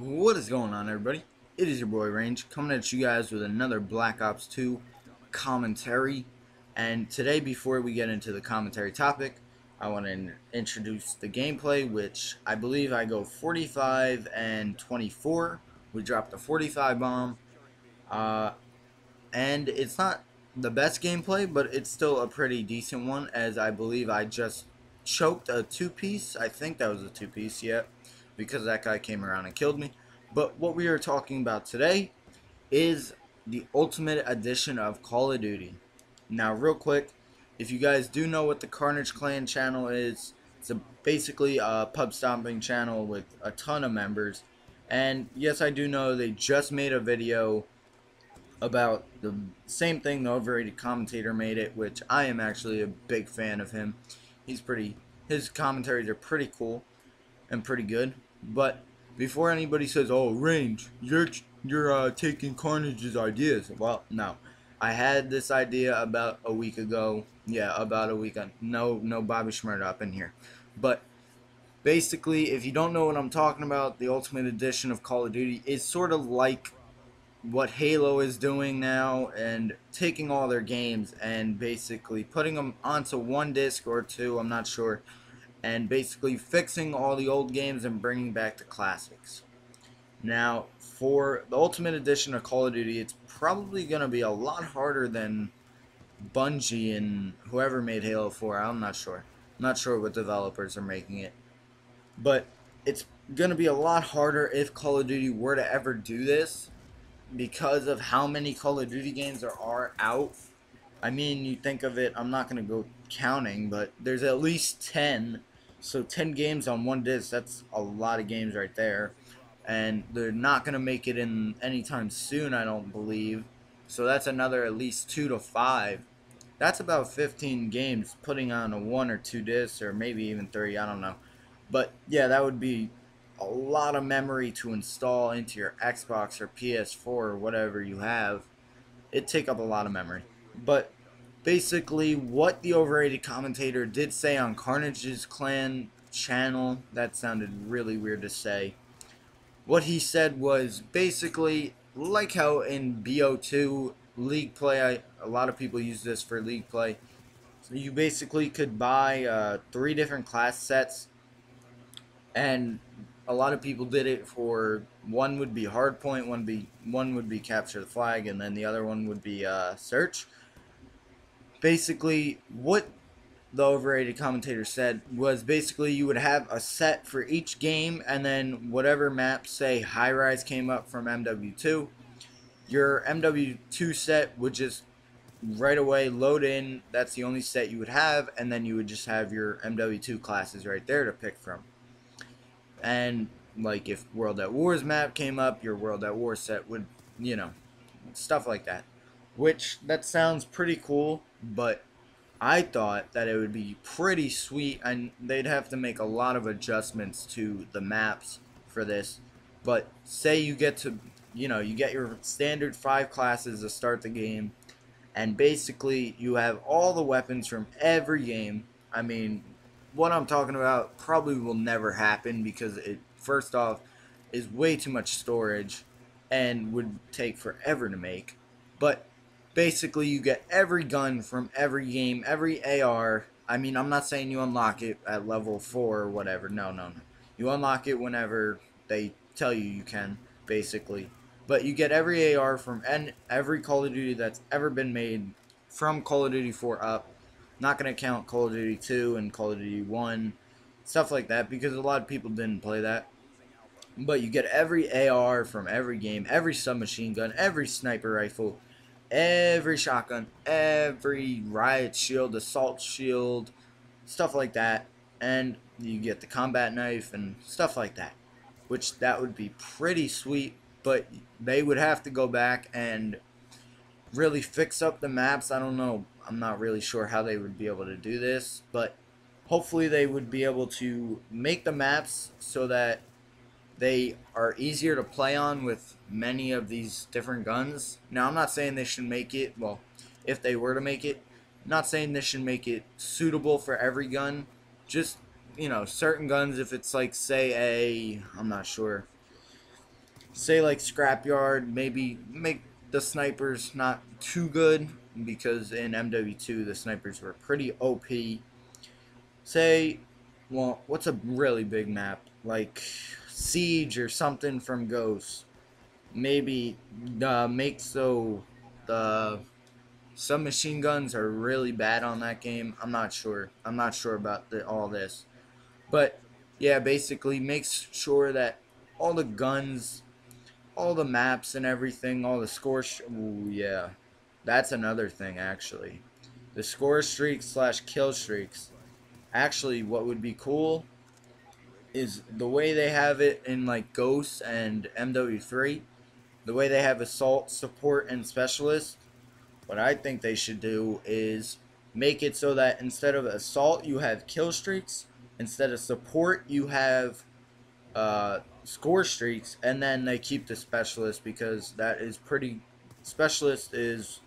What is going on, everybody? It is your boy Range coming at you guys with another Black Ops 2 commentary. And today, before we get into the commentary topic, I want to introduce the gameplay, which I believe I go 45 and 24. We dropped a 45 bomb, uh, and it's not the best gameplay, but it's still a pretty decent one, as I believe I just choked a two-piece. I think that was a two-piece, yeah, because that guy came around and killed me. But what we are talking about today is the Ultimate Edition of Call of Duty. Now, real quick, if you guys do know what the Carnage Clan channel is, basically a pub stomping channel with a ton of members. And yes, I do know they just made a video about the same thing the overrated commentator made it, which I am actually a big fan of him. His commentaries are pretty cool and pretty good. But before anybody says, "Oh, Range, you're taking Carnage's ideas," well, no, I had this idea about a week ago. Yeah, about a week. No Bobby Schmurda up in here, but basically, if you don't know what I'm talking about, the Ultimate Edition of Call of Duty is sort of like what Halo is doing now, and taking all their games and basically putting them onto one disc or two, I'm not sure, and basically fixing all the old games and bringing back the classics. Now, for the Ultimate Edition of Call of Duty, it's probably going to be a lot harder than Bungie and whoever made Halo 4. I'm not sure. I'm not sure what developers are making it. But it's going to be a lot harder if Call of Duty were to ever do this, because of how many Call of Duty games there are out. I mean, you think of it, I'm not going to go counting, but there's at least 10. So 10 games on one disc, that's a lot of games right there. And they're not going to make it in anytime soon, I don't believe. So that's another at least 2 to 5. That's about 15 games putting on a 1 or 2 discs, or maybe even 3, I don't know. But yeah, that would be a lot of memory to install into your Xbox or PS4 or whatever you have. It'd take up a lot of memory. But basically, what the overrated commentator did say on Carnage's Clan channel, that sounded really weird to say. What he said was basically like how in BO2 League Play, a lot of people use this for League Play. So you basically could buy 3 different class sets, and a lot of people did it for, one would be hardpoint, one would be capture the flag, and then the other one would be search. Basically, what the overrated commentator said was basically you would have a set for each game, and then whatever map, say high rise, came up from MW2, your MW2 set would just right away load in. That's the only set you would have, and then you would just have your MW2 classes right there to pick from. And like if World at War's map came up, your World at War set would, stuff like that. Which, that sounds pretty cool, but I thought that it would be pretty sweet, and they'd have to make a lot of adjustments to the maps for this. But say you get to, you get your standard 5 classes to start the game, and basically you have all the weapons from every game. I mean, what I'm talking about probably will never happen, because it, first off, is way too much storage and would take forever to make. But basically you get every gun from every game, every AR. I mean, I'm not saying you unlock it at level 4 or whatever. No. You unlock it whenever they tell you can, basically. But you get every AR from every Call of Duty that's ever been made from Call of Duty 4 up. Not going to count Call of Duty 2 and Call of Duty 1, stuff like that, because a lot of people didn't play that. But you get every AR from every game, every submachine gun, every sniper rifle, every shotgun, every riot shield, assault shield, stuff like that. And you get the combat knife and stuff like that, which that would be pretty sweet. But they would have to go back and really fix up the maps. I don't know, I'm not really sure how they would be able to do this, but hopefully they would be able to make the maps so that they are easier to play on with many of these different guns. Now, I'm not saying they should make it, well, if they were to make it, I'm not saying they should make it suitable for every gun. Just, certain guns, if it's like, say, I'm not sure, say like scrapyard, maybe make the snipers not too good because in MW2 the snipers were pretty OP. Say, well, what's a really big map like Siege or something from Ghost? Maybe make so the submachine guns are really bad on that game. I'm not sure. I'm not sure about all this, but yeah, basically makes sure that all the guns, all the maps and everything, all the ooh, yeah, that's another thing actually. The score streaks slash kill streaks. Actually, what would be cool is the way they have it in like Ghosts and MW3. The way they have assault, support, and specialist. What I think they should do is make it so that instead of assault you have kill streaks, instead of support you have score streaks, and then they keep the specialist because that is pretty. Specialist is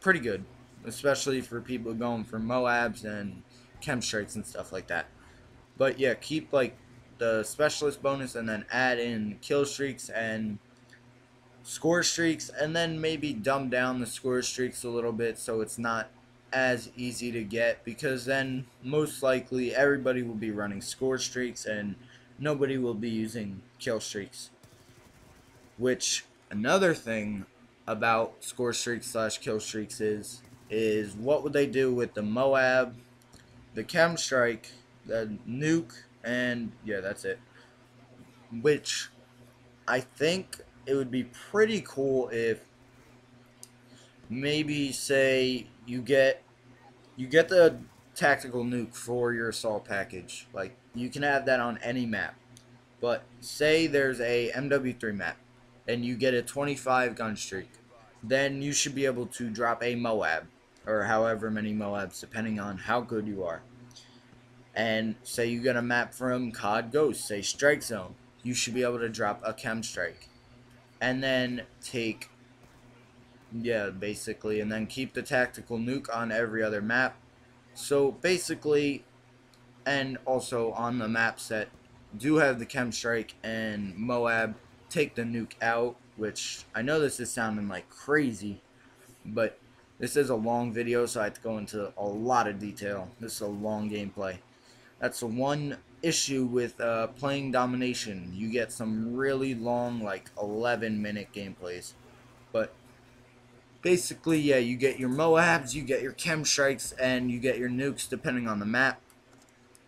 pretty good, especially for people going for Moabs and chem strikes and stuff like that. But yeah, keep like the specialist bonus and then add in kill streaks and score streaks, and then maybe dumb down the score streaks a little bit so it's not as easy to get, because then most likely everybody will be running score streaks and nobody will be using kill streaks. Which another thing about score streaks slash kill streaks is what would they do with the Moab, the chem strike, the nuke, and yeah, that's it. Which I think it would be pretty cool if maybe say you get the tactical nuke for your assault package. Like you can have that on any map. But say there's a MW3 map and you get a 25 gun streak, then you should be able to drop a Moab or however many Moabs depending on how good you are. And say you get a map from COD Ghost, say Strike Zone, you should be able to drop a Chem Strike. And then take, yeah, basically, and then keep the tactical nuke on every other map. So basically, and also on the map set, do have the Chem Strike and Moab take the nuke out, which I know this is sounding like crazy, but this is a long video, so I have to go into a lot of detail. This is a long gameplay. That's the one issue with playing Domination. You get some really long, like 11-minute gameplays. But basically, yeah, you get your Moabs, you get your Chem Strikes, and you get your nukes depending on the map.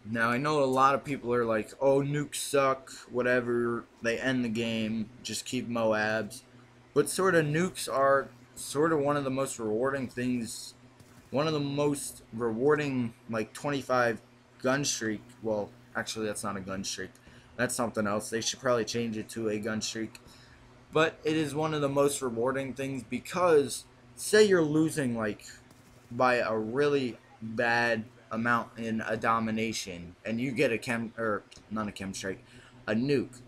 Now, I know a lot of people are like, oh, nukes suck, whatever, they end the game, just keep Moabs. But sort of nukes are sort of one of the most rewarding things, one of the most rewarding, like, 25 gun streak. Well, actually, that's not a gun streak. That's something else. They should probably change it to a gun streak. But it is one of the most rewarding things because, say you're losing, like, by a really bad amount in a domination and you get a or not a chem strike, a nuke,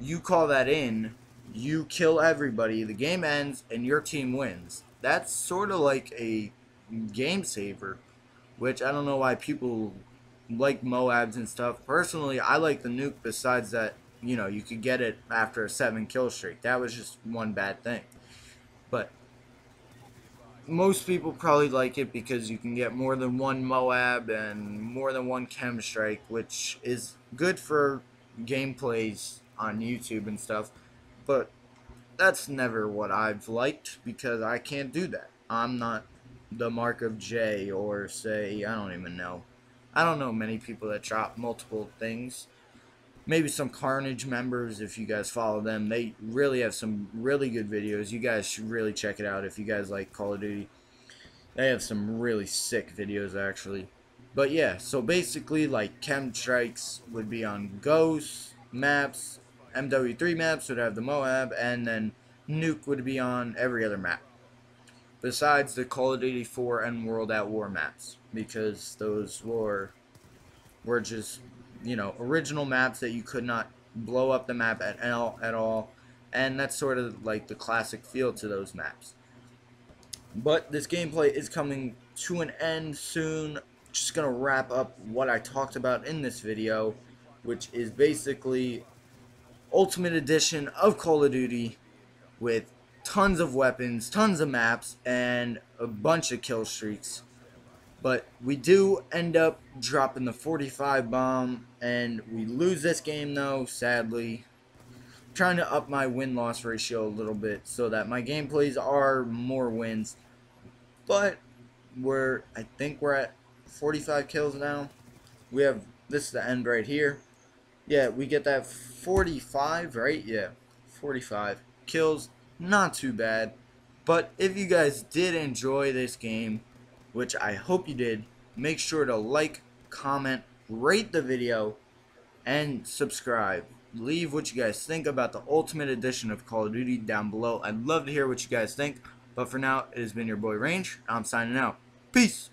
you call that in, you kill everybody, the game ends and your team wins. That's sort of like a game saver, which I don't know why people like Moabs and stuff. Personally, I like the nuke. Besides that, you could get it after a 7 kill streak. That was just one bad thing, but most people probably like it because you can get more than one Moab and more than one Chem Strike, which is good for gameplays on YouTube and stuff. But that's never what I've liked because I can't do that. I'm not the Mark of J, or say, I don't even know. I don't know many people that drop multiple things. Maybe some Carnage members, if you guys follow them. They really have some really good videos. You guys should really check it out if you guys like Call of Duty. They have some really sick videos, actually. But yeah, so basically, like, Chem Strikes would be on Ghost maps, MW3 maps would have the Moab, and then Nuke would be on every other map. Besides the Call of Duty 4 and World at War maps, because those were just, original maps that you could not blow up the map at all, and that's sort of like the classic feel to those maps. But this gameplay is coming to an end soon. Just going to wrap up what I talked about in this video, which is basically Ultimate Edition of Call of Duty with tons of weapons, tons of maps, and a bunch of kill streaks. But we do end up dropping the 45 bomb, and we lose this game though, sadly. I'm trying to up my win-loss ratio a little bit so that my gameplays are more wins. But I think we're at 45 kills now. We have, this is the end right here. Yeah, we get that 45, right? Yeah, 45 kills. Not too bad. But if you guys did enjoy this game, which I hope you did, make sure to like, comment, rate the video, and subscribe. Leave what you guys think about the Ultimate Edition of Call of Duty down below. I'd love to hear what you guys think. But for now, it has been your boy Range. I'm signing out. Peace.